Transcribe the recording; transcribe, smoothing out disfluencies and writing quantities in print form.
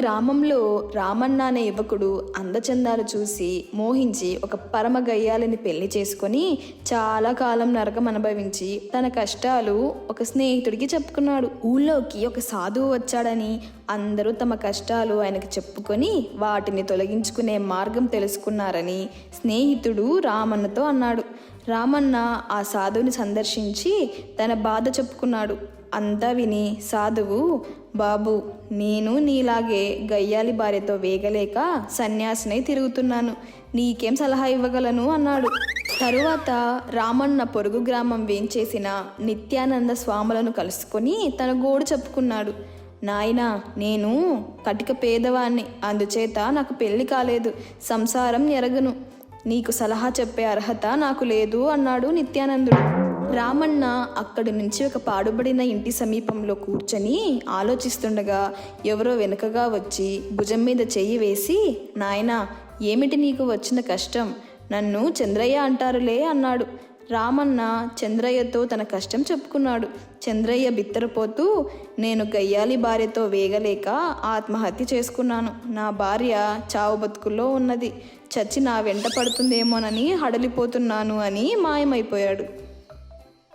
గ్రామంలో రామన్న అనే యువకుడు అందచందాలు చూసి మోహించి ఒక పరమ గయ్యాలిని పెళ్లి చేసుకొని చాలా కాలం నరకం అనుభవించి తన కష్టాలు ఒక స్నేహితుడికి చెప్పుకున్నాడు. ఊళ్ళోకి ఒక సాధువు వచ్చాడని అందరూ తమ కష్టాలు ఆయనకు చెప్పుకొని వాటిని తొలగించుకునే మార్గం తెలుసుకున్నారని స్నేహితుడు రామన్నతో అన్నాడు. రామన్న ఆ సాధువుని సందర్శించి తన బాధ చెప్పుకున్నాడు. అంతా విని సాధువు, బాబు, నేను నీలాగే గయ్యాలి భార్యతో వేగలేక సన్యాసినై తిరుగుతున్నాను, నీకేం సలహా ఇవ్వగలను అన్నాడు. తరువాత రామన్న పొరుగు గ్రామం వేంచేసిన నిత్యానంద స్వాములను కలుసుకొని తన గోడు చెప్పుకున్నాడు. నాయనా, నేను కటిక పేదవాణ్ణి, అందుచేత నాకు పెళ్లి కాలేదు, సంసారం ఎరగను, నీకు సలహా చెప్పే అర్హత నాకు లేదు అన్నాడు నిత్యానందుడు. రామన్న అక్కడి నుంచి ఒక పాడుబడిన ఇంటి సమీపంలో కూర్చొని ఆలోచిస్తుండగా ఎవరో వెనుకగా వచ్చి భుజం మీద చెయ్యి వేసి, నాయనా, ఏమిటి నీకు వచ్చిన కష్టం? నన్ను చంద్రయ్య అంటారులే అన్నాడు. రామన్న చంద్రయ్యతో తన కష్టం చెప్పుకున్నాడు. చంద్రయ్య బిత్తరపోతూ, నేను గయ్యాలి భార్యతో వేగలేక ఆత్మహత్య చేసుకున్నాను, నా భార్య చావు బతుకుల్లో ఉన్నది, చచ్చి నా వెంట పడుతుందేమోనని హడలిపోతున్నాను అని మాయమైపోయాడు.